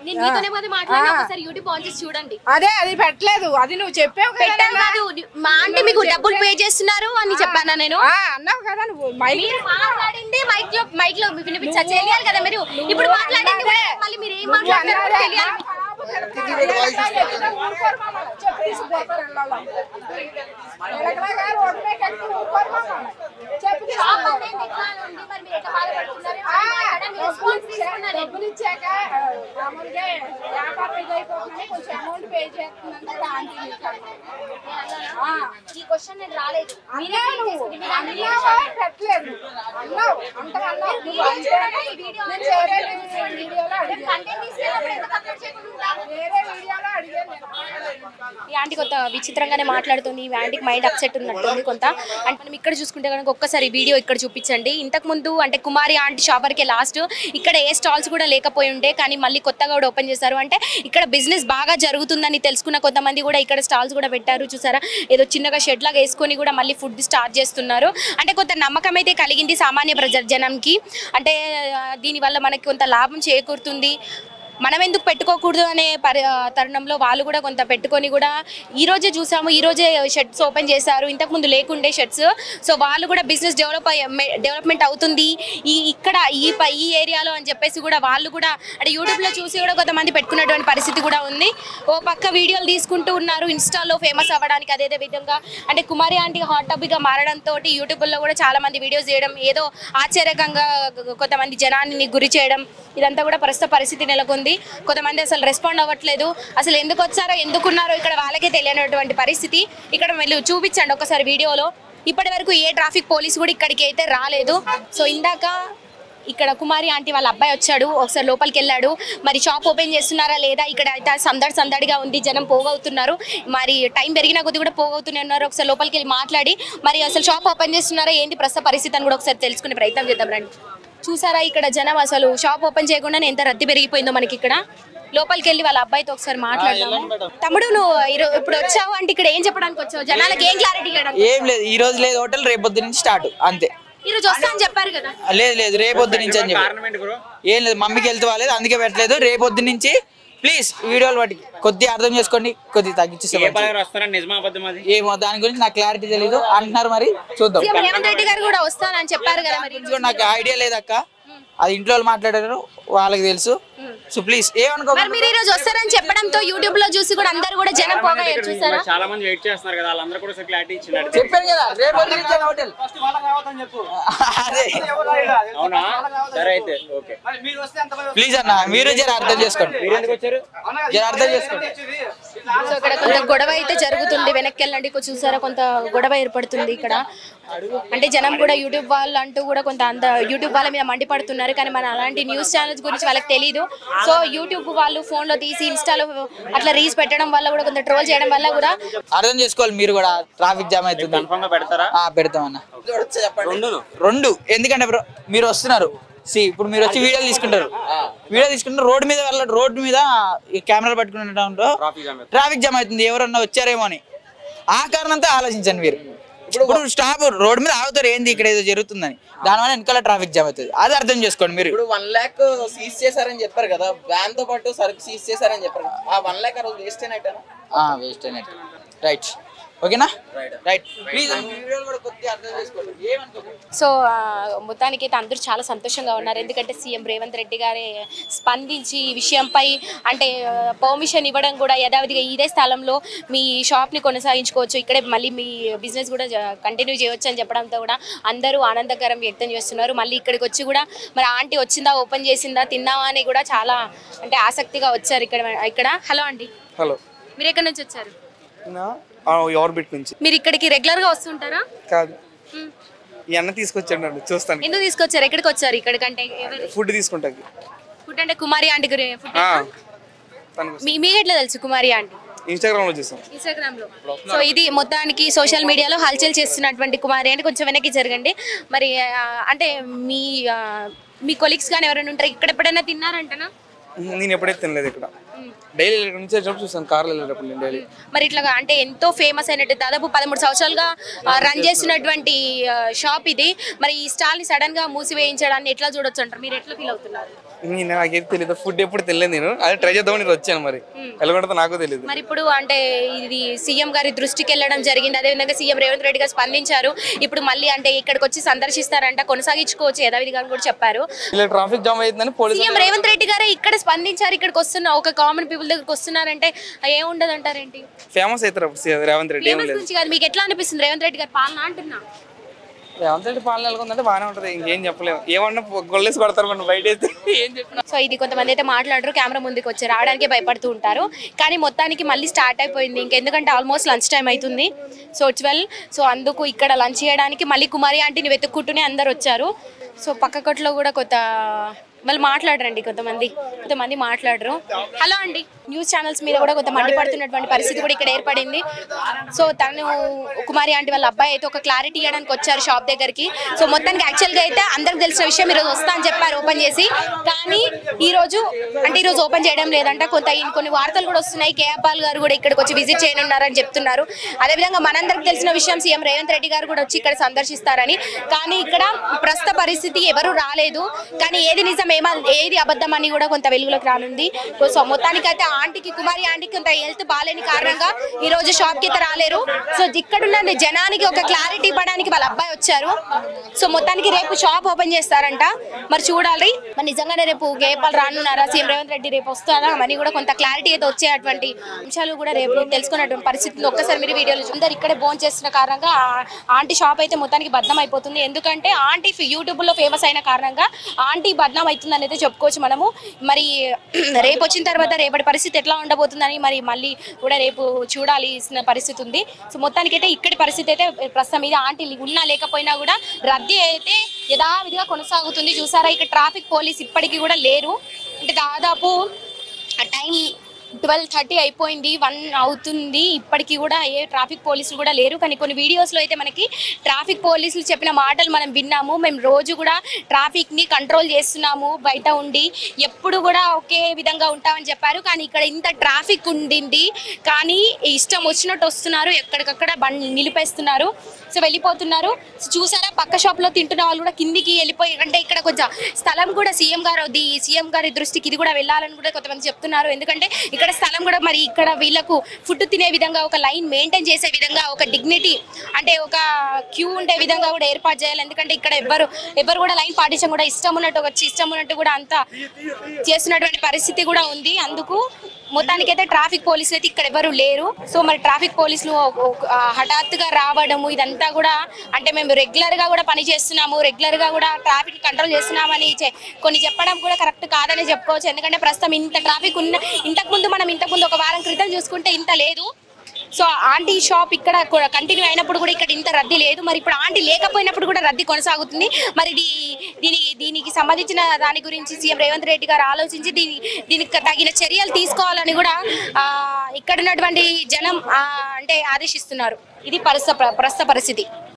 నేను మీతోనే పోతే మాట్లాడి ఒకసారి యూట్యూబ్ ఆన్ చేసి చూడండి. అదే అది పెట్టలేదు, అది నువ్వు చెప్పావు కాదు. మా అంటే మీకు డబ్బులు పే చేస్తున్నారు అని చెప్పానా నేను? అన్నావు కదా నువ్వు. మీరు మాట్లాడింది మైక్ లో వినిపించా తెలియాలి కదా మీరు. ఇప్పుడు మాట్లాడింది మళ్ళీ మీరు ఏం మాట్లాడారో తెలియాలి. ఈ క్వశ్చన్ నేను రాలేదు. ఈ ఆంటీ కొంత విచిత్రంగానే మాట్లాడుతుంది. ఈ ఆంటీకి మైండ్ అప్సెట్ ఉన్నట్టుంది కొంత. అంటే మనం ఇక్కడ చూసుకుంటే కనుక ఒక్కసారి వీడియో ఇక్కడ చూపించండి. ఇంతకు ముందు అంటే కుమారి ఆంటీ షాప్ వరకే లాస్ట్, ఇక్కడ ఏ స్టాల్స్ కూడా లేకపోయి ఉంటే కానీ మళ్ళీ కొత్తగా కూడా ఓపెన్ చేశారు. అంటే ఇక్కడ బిజినెస్ బాగా జరుగుతుందని తెలుసుకున్న కొంతమంది కూడా ఇక్కడ స్టాల్స్ కూడా పెట్టారు. చూసారా, ఏదో చిన్నగా షెడ్ లాగా వేసుకొని కూడా మళ్ళీ ఫుడ్ స్టార్ట్ చేస్తున్నారు. అంటే కొంత నమ్మకం అయితే కలిగింది సామాన్య జనంకి. అంటే దీనివల్ల మనకి కొంత లాభం చేకూరుతుంది, మనం ఎందుకు పెట్టుకోకూడదు అనే తరుణంలో వాళ్ళు కూడా కొంత పెట్టుకొని కూడా ఈరోజే చూసాము. ఈరోజే షెడ్స్ ఓపెన్ చేశారు, ఇంతకుముందు లేకుండే షెడ్స్. సో వాళ్ళు కూడా బిజినెస్ డెవలప్మెంట్ అవుతుంది ఇక్కడ ఈ ఏరియాలో అని చెప్పేసి కూడా వాళ్ళు కూడా అంటే యూట్యూబ్లో చూసి కూడా కొంతమంది పెట్టుకున్నటువంటి పరిస్థితి కూడా ఉంది. ఓ పక్క వీడియోలు తీసుకుంటూ ఉన్నారు ఇన్స్టాలో ఫేమస్ అవ్వడానికి. అదే విధంగా అంటే కుమారి ఆంటీ హాట్ టాపిక్గా మారడంతో యూట్యూబ్లో కూడా చాలామంది వీడియోస్ చేయడం, ఏదో ఆశ్చర్యకంగా కొంతమంది జనాన్ని గురి చేయడం, ఇదంతా కూడా ప్రస్తుత పరిస్థితి నెలకొంది. కొంతమంది అసలు రెస్పాండ్ అవ్వట్లేదు. అసలు ఎందుకు వచ్చారో ఎందుకున్నారో ఇక్కడ వాళ్ళకే తెలియనటువంటి పరిస్థితి. ఇక్కడ మళ్ళీ చూపించండి ఒకసారి వీడియోలో. ఇప్పటి వరకు ఏ ట్రాఫిక్ పోలీస్ కూడా ఇక్కడికి అయితే రాలేదు. సో ఇందాక ఇక్కడ కుమారి ఆంటీ వాళ్ళ అబ్బాయి వచ్చాడు, ఒకసారి లోపలికి వెళ్ళాడు. మరి షాప్ ఓపెన్ చేస్తున్నారా లేదా, ఇక్కడ అయితే సందడిగా ఉంది, జనం పోగవుతున్నారు. మరి టైం పెరిగిన కొద్ది కూడా పోగవుతూనే ఉన్నారు. ఒకసారి లోపలికి వెళ్ళి మాట్లాడి మరి అసలు షాప్ ఓపెన్ చేస్తున్నారా ఏంటి ప్రస్తుత పరిస్థితి అని కూడా ఒకసారి తెలుసుకునే ప్రయత్నం చేద్దాం రండి. చూసారా ఇక్కడ జనం అసలు షాప్ ఓపెన్ చేయకుండానే ఎంత రద్దీ పెరిగిపోయిందో మనకి ఇక్కడ. లోపలికి వెళ్ళి వాళ్ళ అబ్బాయితో ఒకసారి మాట్లాడదాము. తమ్ముడు, నువ్వు ఇప్పుడు వచ్చావు అంటే ఇక్కడ ఏం చెప్పడానికి వచ్చావు? జనాలకు ఏం క్లారిటీ ఇవ్వడానికి? ఏం లేదు, ఈ రోజు లేదు హోటల్, రేపు పొద్దు నుంచి స్టార్ట్ అంతే. ఈ రోజు వస్తా అని చెప్పారు కదా? లేదు రేపు పొద్దు నుంచి అని చెప్పి ఏం లేదు, మమ్మీకి వెళ్తూ వాళ్ళేది అందుకే పెట్టలేదు. రేపు పొద్దు నుంచి ప్లీజ్ వీడియోలు బట్టి కొద్దిగా అర్థం చేసుకోండి, కొద్దిగా తగ్గించేసేమో. దాని గురించి నాకు క్లారిటీ తెలీదు అంటున్నారు, మరి చూద్దాం. రేవంత్ రెడ్డి గారు కూడా వస్తానని చెప్పారు కదా, మరి నాకు ఐడియా లేదక్క. అది ఇంట్లో మాట్లాడారు, వాళ్ళకి తెలుసు. సో ప్లీజ్ ఏమనుకో. మీరు ఈ రోజు వస్తారని చెప్పడంతో యూట్యూబ్ లో చూసి కూడా అందరూ కూడా జనం పోగా చూసారా? చాలా మంది వెయిట్ చేస్తున్నారు కదా, వాళ్ళందరూ కూడా క్లారిటీ ఇచ్చినారు. చెప్పాను కదా రేపు హోటల్. అదే అవునా, సరే అయితే ఓకే. ప్లీజ్ అన్న, మీరు జర అర్థం చేసుకోండి. మీరు ఎందుకు వచ్చారు? జర అర్థం చేసుకోండి. సో ఇక్కడ కొంత గొడవ అయితే జరుగుతుంది. వెనక్కి వెళ్ళండి, చూసారా కొంత గొడవ ఏర్పడుతుంది ఇక్కడ. అంటే జనం కూడా యూట్యూబ్ వాళ్ళు అంటూ కూడా కొంత యూట్యూబ్ వాళ్ళ మీద మండిపడుతున్నారు. కానీ మన అలాంటి న్యూస్ ఛానల్స్ గురించి వాళ్ళకి తెలియదు. సో యూట్యూబ్ వాళ్ళు ఫోన్ లో తీసి ఇన్స్టాలో అట్లా రీల్స్ పెట్టడం వల్ల కూడా కొంత ట్రోల్ చేయడం వల్ల కూడా అర్థం చేసుకోవాలి. మీరు కూడా ట్రాఫిక్ జామ్ అవుతుంది. పెడతామన్నా రెండు. ఎందుకంటే మీరు వస్తున్నారు, ఇప్పుడు మీరు వచ్చి వీడియోలు తీసుకుంటారు, రోడ్డు మీద వెళ్ళాలి. రోడ్డు మీద కెమెరాలు పట్టుకునే ట్రాఫిక్ జామ్ అవుతుంది, ఎవరన్నా వచ్చారేమో అని. ఆ కారణంతో ఆలోచించండి మీరు. ఇప్పుడు స్టాప్ రోడ్డు మీద ఆగుతారు, ఏంది ఇక్కడ ఏదో జరుగుతుందని, దానివల్ల వెనకాల ట్రాఫిక్ జామ్ అవుతుంది. అది అర్థం చేసుకోండి మీరు. ఇప్పుడు 1 lakh సీజ్ చేశారని చెప్పారు కదా, వ్యాన్ తో పాటు సరుకు సీజ్ చేశారని చెప్పారు. ఆ 1 lakh ఆ రోజు వేస్ట్ అయినట్టు. వేస్ట్ అయినట్టు. రైట్, ఓకేనా? రైట్, ప్లీజ్ కొద్దిగా అర్థం చేసుకోండి, ఏమనుకోండి. సో మొత్తానికి అయితే అందరూ చాలా సంతోషంగా ఉన్నారు. ఎందుకంటే సీఎం రేవంత్ రెడ్డి గారే స్పందించి ఈ విషయంపై అంటే పర్మిషన్ ఇవ్వడం కూడా యథావిధిగా ఇదే స్థలంలో మీ షాప్ని కొనసాగించుకోవచ్చు, ఇక్కడే మళ్ళీ మీ బిజినెస్ కూడా కంటిన్యూ చేయవచ్చు అని చెప్పడంతో కూడా అందరూ ఆనందకరం వ్యక్తం చేస్తున్నారు. మళ్ళీ ఇక్కడికి వచ్చి కూడా మరి ఆంటీ వచ్చిందా, ఓపెన్ చేసిందా, తిన్నావా అని కూడా చాలా అంటే ఆసక్తిగా వచ్చారు ఇక్కడ. హలో అండి. హలో, మీరు ఎక్కడి నుంచి వచ్చారు? ఆర్బిట్ నుంచి. మీరు ఇక్కడికి రెగ్యులర్ గా వస్తుంటారా? కాదు, ఈ అన్న తీసుకొచ్చాడు, చూస్తాను. ఎందుకు తీసుకొచ్చారు? ఎక్కడికి వచ్చారు? ఇక్కడికంటే ఫుడ్ తీసుకుంటాకి. ఫుడ్ అంటే కుమారి ఆంటీ మీకు ఎట్లా తెలుసు? కుమారి ఆంటీ ఇన్స్టాగ్రామ్ లో చూసాం. ఇన్స్టాగ్రామ్ లో. సో ఇది మొత్తానికి సోషల్ మీడియాలో హల్చల్ చేస్తున్నటువంటి కుమారి అంటే కొంచెం వెనక్కి జరగండి. మరి అంటే మీ కొలీగ్స్ కానీ ఎవరైనా ఉంటారు ఇక్కడ, ఎప్పుడైనా తిన్నారంటనా? నేను ఎప్పుడైతే తినలేదు ఇక్కడ, డైలీ నుంచి చూసాను కార్లో వెళ్ళేటప్పుడు నేను డైలీ. మరి ఇట్లా అంటే ఎంతో ఫేమస్ అయినట్టు దాదాపు 13 సంవత్సరాలుగా రన్ చేస్తున్నటువంటి షాప్ ఇది. మరి ఈ స్టాల్ ని సడన్ గా మూసివేయించడాన్ని ఎట్లా చూడొచ్చు అంటారు? మీరు ఎట్లా ఫీల్ అవుతున్నారు? నాకేం తెలియదు, ఫుడ్ ఎప్పుడు తెలియదు. నేను అది ట్రై చేద్దామని వచ్చాను, మరి ఎలా ఉంటుందో నాకు తెలియదు. మరి ఇప్పుడు అంటే ఇది సీఎం గారి దృష్టికి వెళ్ళడం జరిగింది, అదేవిధంగా సీఎం రేవంత్ రెడ్డి గారు స్పందించారు. ఇప్పుడు మళ్ళీ అంటే ఇక్కడికి వచ్చి సందర్శిస్తారంట, కొనసాగించుకోవచ్చు యథావిధిగా కూడా చెప్పారు. ఇలా ట్రాఫిక్ జామ్ అవుతుందని పోలీసు సీఎం రేవంత్ రెడ్డి గారు ఇక్కడ స్పందించారు, ఇక్కడికి వస్తున్న ఒక కామన్ పీపుల్ దగ్గరికి వస్తున్నారంటే ఏముండదు అంటారేంటి? ఫేమస్ అవుతారు రేవంత్ రెడ్డి. ఏం లేదు, కాదు, మీకు ఎట్లా అనిపిస్తుంది రేవంత్ రెడ్డి గారు పాలన అంటున్నా? రేవంత్ రెడ్డి పాలన ఎలాగుందంటే బాగానే ఉంటుంది, ఇంకేం చెప్పలేము. ఏమన్నా గొల్లేసి కొడతారు మనం బయట అయితే, ఏం చెప్పినా. సో ఇది కొంతమంది అయితే మాట్లాడరు, కెమెరా ముందుకు వచ్చి రావడానికి భయపడుతూ ఉంటారు. కానీ మొత్తానికి మళ్ళీ స్టార్ట్ అయిపోయింది, ఇంకెందుకంటే ఆల్మోస్ట్ లంచ్ టైం అవుతుంది. సో 12, సో అందుకు ఇక్కడ లంచ్ చేయడానికి మళ్ళీ కుమారి ఆంటీని వెతుక్కుంటూనే అందరు వచ్చారు. సో పక్క కొట్లో కూడా వాళ్ళు మాట్లాడరండి, కొంతమంది మాట్లాడరు. హలో అండి, న్యూస్ ఛానల్స్ మీద కూడా కొంత మండిపడుతున్నటువంటి పరిస్థితి కూడా ఇక్కడ ఏర్పడింది. సో తను కుమారి ఆంటీ వాళ్ళ అబ్బాయి అయితే ఒక క్లారిటీ ఇవ్వడానికి వచ్చారు షాప్ దగ్గరికి. సో మొత్తానికి యాక్చువల్గా అయితే అందరికి తెలిసిన విషయం ఈరోజు వస్తా అని చెప్పారు ఓపెన్ చేసి, కానీ ఈరోజు ఓపెన్ చేయడం లేదంట. కొన్ని వార్తలు కూడా వస్తున్నాయి, కేఆర్పాల్ గారు కూడా ఇక్కడికి వచ్చి విజిట్ చేయనున్నారని చెప్తున్నారు. అదేవిధంగా మనందరికి తెలిసిన విషయం సీఎం రేవంత్ రెడ్డి గారు కూడా వచ్చి ఇక్కడ సందర్శిస్తారని. కానీ ఇక్కడ ప్రస్తుత పరిస్థితి ఎవరు రాలేదు, కానీ ఏది నిజం ఏది అబద్ధం అని కూడా కొంత వెలుగులోకి రానుంది. సో మొత్తానికైతే కుమారి ఆంటీకి కొంత హెల్త్ బాగాలేని కారణంగా ఈ రోజు షాప్ కి అయితే రాలేరు. సో ఇక్కడున్న జనానికి ఒక క్లారిటీ ఇవ్వడానికి వాళ్ళ అబ్బాయి వచ్చారు. సో మొత్తానికి రేపు షాప్ ఓపెన్ చేస్తారంట, మరి చూడాలి. మరి నిజంగానే రేపు కేపాల్ రానున్నారా, సీఎం రేవంత్ రెడ్డి రేపు వస్తారా అని కూడా కొంత క్లారిటీ అయితే వచ్చేటువంటి అంశాలు కూడా రేపు తెలుసుకున్నటువంటి పరిస్థితి. ఒక్కసారి మీరు వీడియోలు అందరు ఇక్కడే భోజనం చేస్తున్న కారణంగా ఆంటీ షాప్ అయితే మొత్తానికి బద్నాం అయిపోతుంది. ఎందుకంటే ఆంటీ యూట్యూబ్ లో ఫేమస్ అయిన కారణంగా ఆంటీ బద్నాం అవుతుంది అనేది చెప్పుకోవచ్చు మనము. మరి రేపు వచ్చిన తర్వాత రేపటి పరిస్థితి ఎట్లా ఉండబోతుందని మరి మళ్ళీ కూడా రేపు చూడాల్సిన పరిస్థితి ఉంది. సో మొత్తానికి అయితే ఇక్కడి పరిస్థితి అయితే ప్రస్తుతం మీద ఆంటీ ఉన్నా లేకపోయినా కూడా రద్దీ అయితే యథావిధిగా కొనసాగుతుంది. చూసారా, ఇక్కడ ట్రాఫిక్ పోలీస్ ఇప్పటికీ కూడా లేరు. అంటే దాదాపు టైం 12:30 అయిపోయింది, 1 అవుతుంది, ఇప్పటికీ కూడా ఏ ట్రాఫిక్ పోలీసులు కూడా లేరు. కానీ కొన్ని వీడియోస్లో అయితే మనకి ట్రాఫిక్ పోలీసులు చెప్పిన మాటలు మనం విన్నాము. మేము రోజు కూడా ట్రాఫిక్ని కంట్రోల్ చేస్తున్నాము బయట ఉండి, ఎప్పుడు కూడా ఒకే విధంగా ఉంటామని చెప్పారు. కానీ ఇక్కడ ఇంత ట్రాఫిక్ ఉండింది, కానీ ఇష్టం వచ్చినట్టు వస్తున్నారు, ఎక్కడికక్కడ బండి నిలిపేస్తున్నారు, సో వెళ్ళిపోతున్నారు. చూసారా, పక్క షాప్లో తింటున్న వాళ్ళు కూడా కిందికి వెళ్ళిపోయి, అంటే ఇక్కడ కొంచెం స్థలం కూడా సీఎం గారి దృష్టికి ఇది కూడా వెళ్ళాలని కూడా కొంతమంది చెప్తున్నారు. ఎందుకంటే ఇక్కడ స్థలం కూడా మరి ఇక్కడ వీళ్ళకు ఫుడ్ తినే విధంగా ఒక లైన్ మెయింటైన్ చేసే విధంగా ఒక డిగ్నిటీ, అంటే ఒక క్యూ ఉండే విధంగా కూడా ఏర్పాటు చేయాలి. ఎందుకంటే ఇక్కడ ఎవరు కూడా లైన్ పాటించడం కూడా ఇష్టం ఉన్నట్టు కూడా అంతా చేస్తున్నటువంటి పరిస్థితి కూడా ఉంది. అందుకు మొత్తానికైతే ట్రాఫిక్ పోలీసులు అయితే ఇక్కడ ఎవరు లేరు. సో మరి ట్రాఫిక్ పోలీసులు హఠాత్తుగా రావడము ఇదంతా కూడా, అంటే మేము రెగ్యులర్గా కూడా పని చేస్తున్నాము, రెగ్యులర్గా కూడా ట్రాఫిక్ కంట్రోల్ చేస్తున్నామని కొన్ని చెప్పడం కూడా కరెక్ట్ కాదని చెప్పుకోవచ్చు. ఎందుకంటే ప్రస్తుతం ఇంత ట్రాఫిక్ ఉన్న, ఇంతకుముందు ఒక వారం క్రితం చూసుకుంటే ఇంత లేదు. సో ఆంటీ షాప్ ఇక్కడ కంటిన్యూ అయినప్పుడు కూడా ఇక్కడ ఇంత రద్దీ లేదు. మరి ఇప్పుడు ఆంటీ లేకపోయినప్పుడు కూడా రద్దీ కొనసాగుతుంది. మరి దీనికి సంబంధించిన దాని గురించి సీఎం రేవంత్ రెడ్డి గారు ఆలోచించి దీనికి తగిన చర్యలు తీసుకోవాలని కూడా ఇక్కడ ఉన్నటువంటి జనం అంటే ఆదేశిస్తున్నారు. ఇది ప్రస్తుత పరిస్థితి.